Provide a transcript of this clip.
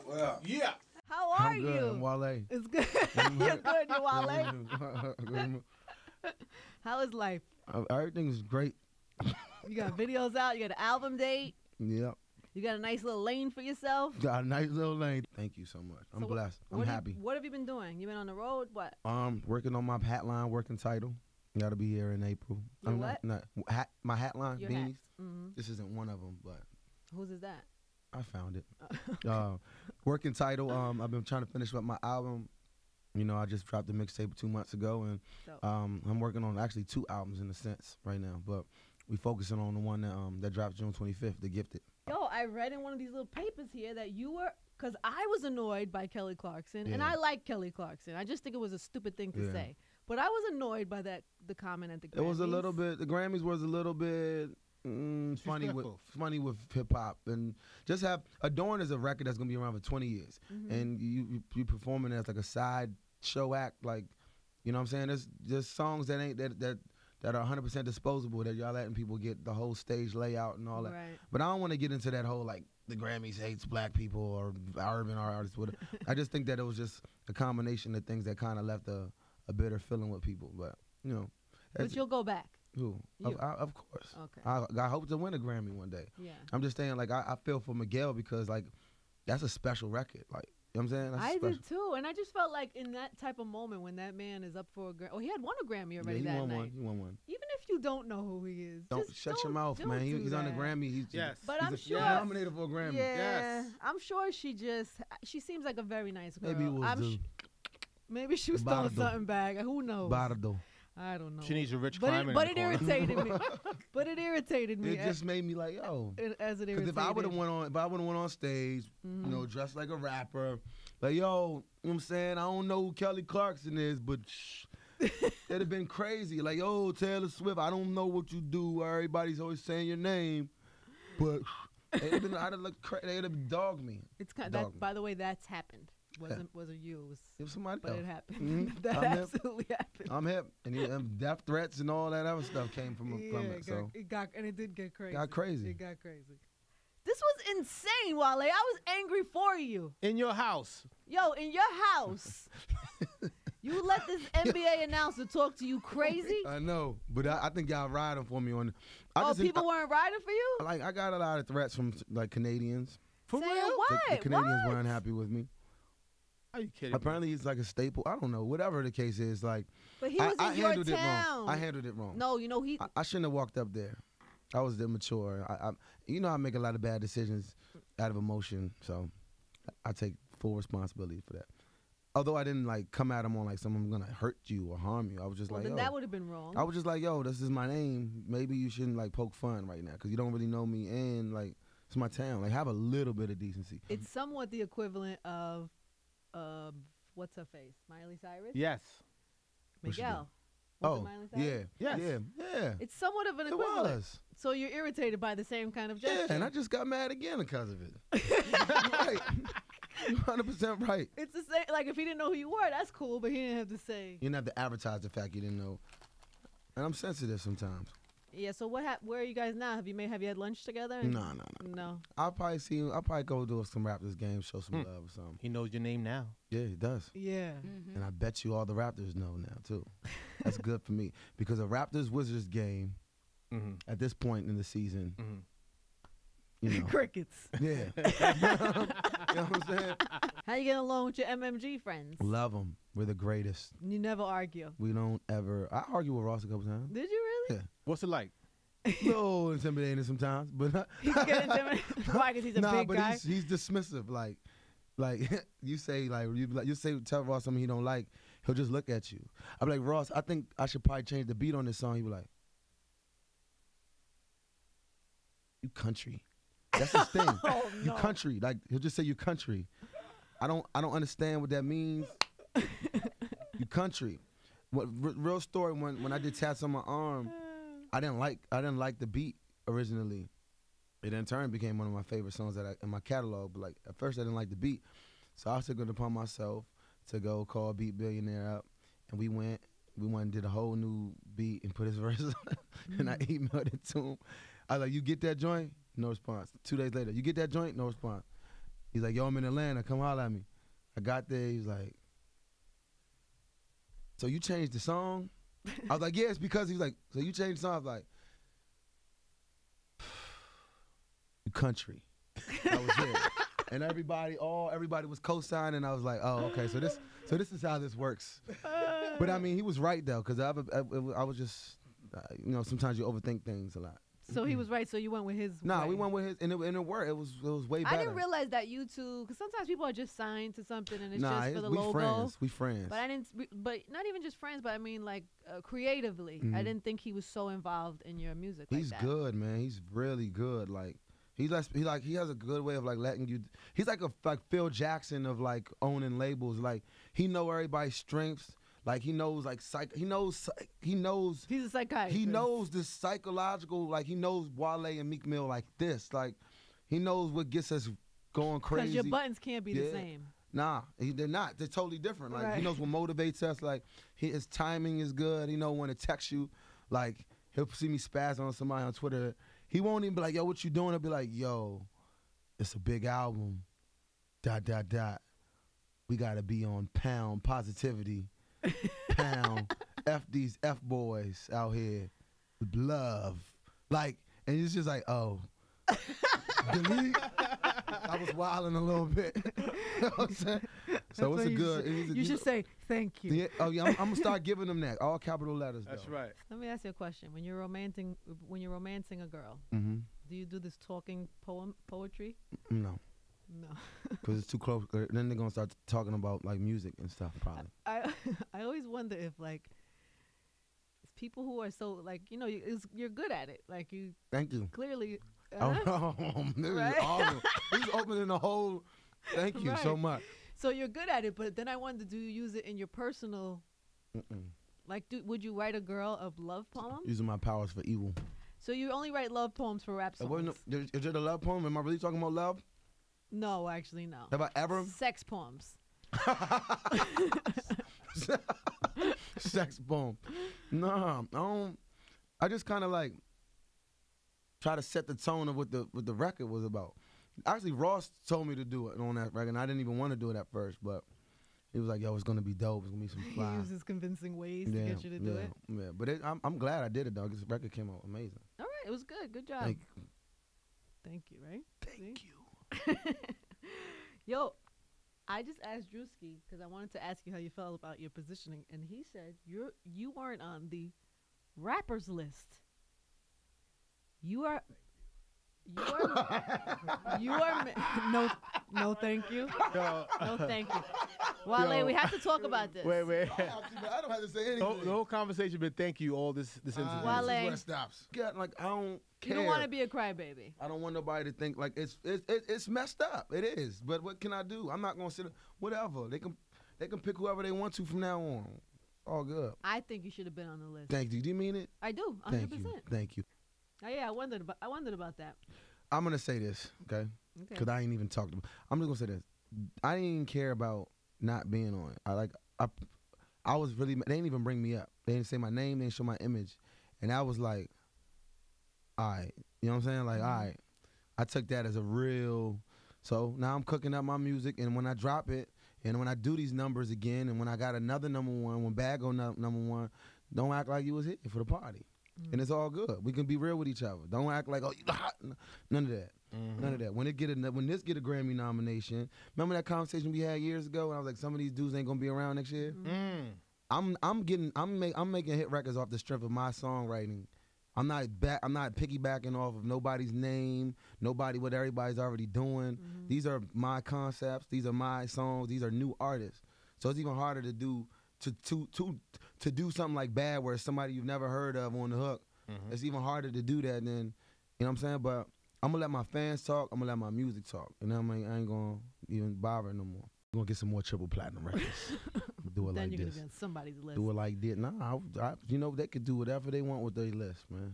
Well, Yeah. How are I'm good. you? I'm Wale. It's good. You're good. You're Wale. How is life? Everything's great. You got videos out. You got an album date. Yep. You got a nice little lane for yourself. Got a nice little lane. Thank you so much. I'm blessed. I'm happy. What have you been doing? You been on the road? What? Working on my hat line, working title. Got to be here in April. Your what? My hat line, Your beanies. hat. Mm-hmm. This isn't one of them, but Whose is that? I found it. Working title. I've been trying to finish up my album. You know, I just dropped the mixtape 2 months ago, and I'm working on actually 2 albums in a sense right now. But we focusing on the one that drops June 25th, The Gifted. Yo, I read in one of these little papers here that you were, because I was annoyed by Kelly Clarkson, and I like Kelly Clarkson. I just think it was a stupid thing to say. But I was annoyed by the comment at the Grammys. It was a little bit, the Grammys was a little bit funny with hip hop, and just have Adorn is a record that's gonna be around for 20 years, and you performing as like a side show act, like, you know what I'm saying? There's just songs that ain't that are 100% disposable, that y'all letting people get the whole stage layout and all that. Right. But I don't want to get into that whole like the Grammys hates black people or urban artists. I just think that it was just a combination of things that kind of left a bitter feeling with people. But you know, but you'll go back. Who? Of course. Okay. I hope to win a Grammy one day. Yeah. I'm just saying, like, I feel for Miguel because, like, that's a special record. Like, you know what I'm saying? That's I special. did too, and I just felt like in that type of moment when that man is up for a Grammy. Oh, he had won a Grammy already that night. He won one. Even if you don't know who he is, don't shut your mouth, man. He's on the Grammy. But I'm sure nominated for a Grammy. Yeah, yes. I'm sure she seems like a very nice girl. Maybe it was maybe she was throwing something back. Who knows? Bardo. I don't know. She needs a rich climber. But it irritated me. But it irritated me. It just made me like, yo. As it irritated. Because if I would have went on stage, you know, dressed like a rapper, like, yo, you know what I'm saying? I don't know who Kelly Clarkson is, but it'd have been crazy. Like, yo, Taylor Swift, I don't know what you do. Everybody's always saying your name, but I'd have dogged me. It's kind of that. By the way, that's happened. Wasn't you? It was somebody else. But it happened. That absolutely happened. I'm hip, and death threats and all that other stuff came from it. So it did get crazy. Got crazy. It got crazy. This was insane, Wale. I was angry for you. In your house. Yo, in your house. You let this NBA announcer talk to you crazy? I know, but I think y'all riding for me on. People weren't riding for you? Like, I got a lot of threats from like Canadians. For real? What? The Canadians weren't happy with me. Are you kidding? Apparently, it's like a staple. I don't know. Whatever the case is, like. But he was in your handled town. It wrong. I handled it wrong. No, you know I shouldn't have walked up there. I was immature. You know, I make a lot of bad decisions out of emotion, so I take full responsibility for that. Although I didn't like come at him on like someone's gonna hurt you or harm you. I was just like, then yo, that would have been wrong. I was just like, yo, this is my name. Maybe you shouldn't like poke fun right now because you don't really know me and like it's my town. Like have a little bit of decency. It's somewhat the equivalent of what's her face? Miley Cyrus? Yes. Miguel. Yeah. It's somewhat of an equivalent. It was. So you're irritated by the same kind of gesture. Yeah, and I just got mad again because of it. Right. You're 100% right. It's the same. Like if he didn't know who you were, that's cool, but he didn't have to say. You didn't have to advertise the fact you didn't know. And I'm sensitive sometimes. Yeah. So where are you guys now? Have you had lunch together? No. I'll probably go do some Raptors games, show some love or something. He knows your name now. Yeah, he does. Yeah. And I bet you all the Raptors know now too. That's good for me because a Raptors Wizards game at this point in the season. You know. Crickets. Yeah. You know what I'm saying? How you getting along with your MMG friends? Love them. We're the greatest. You never argue. We don't ever. I argue with Ross a couple times. Did you really? Yeah. What's it like? A little intimidating sometimes, but he's getting intimidated. Why? Because he's a big guy. He's dismissive. Like you say, tell Ross something he don't like, he'll just look at you. I'm like, Ross, I think I should probably change the beat on this song. He be like, you country. That's his thing. Oh, you country. Like he'll just say you country. I don't understand what that means. You country. Real story. When I did tats on my arm, I didn't like the beat originally. It in turn became one of my favorite songs in my catalog. But like at first I didn't like the beat, so I took it upon myself to go call Beat Billionaire up, and we went and did a whole new beat and put his verse on, and I emailed it to him. I was like, you get that joint? No response. 2 days later, you get that joint? No response. He's like, yo, I'm in Atlanta. Come holler at me. I got there. He's like, so you changed the song? I was like, yeah, it's because he's like, so you changed the song? I was like, you country. That was it. And everybody was co-signing. I was like, oh, okay. So this is how this works. But I mean, he was right though, because I was just, you know, sometimes you overthink things a lot. So he was right. So you went with his. Nah, way. we went with his, and it worked. It was way better. I didn't realize that you two, because sometimes people are just signed to something and it's nah, just for the we logo. friends. We friends. But I didn't. But not even just friends. But I mean, like creatively, I didn't think he was so involved in your music. He's like that. good, man. He's really good. Like he has a good way of like letting you. He's like Phil Jackson of like owning labels. Like he know everybody's strengths. Like he knows like he knows He's a psychiatrist. he knows the psychological, like he knows Wale and Meek Mill like this. Like he knows what gets us going crazy. Because your buttons can't be the same. Nah, they're not. They're totally different. Like he knows what motivates us. Like his timing is good. He know when to text you. Like he'll see me spaz on somebody on Twitter. He won't even be like, yo, what you doing? He'll be like, yo, it's a big album. ... We gotta be on pound positivity. Pound F these F boys out here with love. Like, and it's just like, oh. Delete. I was wilding a little bit. You know what I'm saying? So it's a good. You should say thank you. Yeah, oh yeah, I'm gonna start giving them that. All capital letters. That's though. right. Let me ask you a question. When you're romancing a girl, do you do this talking poetry? No. No. Because it's too close. Then they're gonna start talking about like music and stuff, probably. I always wonder if like it's people who are so like, you know, you're good at it. Like you. Thank you. Clearly. Oh, this Right? is awesome. He's opening the whole. Thank you so much. So you're good at it, but then I wonder, do you use it in your personal? Like, would you write a girl a love poem? Using my powers for evil. So you only write love poems for rap songs? Is it a love poem? Am I really talking about love? No, actually, no. Have I ever? Sex poems. Sex poem. No, I don't. I just kind of like try to set the tone of what the record was about. Actually, Ross told me to do it on that record, and I didn't even want to do it at first, but he was like, yo, it's going to be dope. It's going to be some fly. He uses convincing ways to get you to do it. Yeah, but I'm glad I did it, though, because the record came out amazing. All right, it was good. Good job. Thank you, right? Thank you. Yo, I just asked Drewski because I wanted to ask you how you felt about your positioning, and he said you weren't on the rappers list. You are no thank you. No thank you. Wale, we have to talk about this. Wait. I don't have to say anything. The whole conversation been thank you all this incident. Wale. This is where it stops. Yeah, like I don't care. You don't want to be a crybaby. I don't want nobody to think like it's messed up. It is. But what can I do? I'm not gonna sit. Whatever. They can pick whoever they want to from now on. All good. I think you should have been on the list. Thank you. Do you mean it? I do. 100%. Thank you. Oh yeah, I wondered about that. I'm gonna say this, okay? Because I ain't even talked about. I'm just gonna say this. I didn't even care about not being on it. I was really. They didn't even bring me up. They didn't say my name. They didn't show my image, and I was like, all right. You know what I'm saying? Like, all right. I took that as a real. So now I'm cooking up my music, and when I drop it, and when I do these numbers again, and when I got another number one, when Bag go number one, don't act like you was here for the party. And it's all good. We can be real with each other. Don't act like, oh, you hot. None of that. None of that. When this get a Grammy nomination, remember that conversation we had years ago? And I was like, some of these dudes ain't gonna be around next year. I'm making hit records off the strength of my songwriting. I'm not piggybacking off of nobody's name, what everybody's already doing. These are my concepts. These are my songs. These are new artists. So it's even harder to do. To do something like Bad, where it's somebody you've never heard of on the hook, it's even harder to do that than, you know what I'm saying? But I'm gonna let my fans talk. I'm gonna let my music talk, and I ain't gonna even bother no more. I'm gonna get some more triple platinum records. Do it then like you're this. gonna be on somebody's list. Do it like this. Nah, you know they could do whatever they want with their list, man.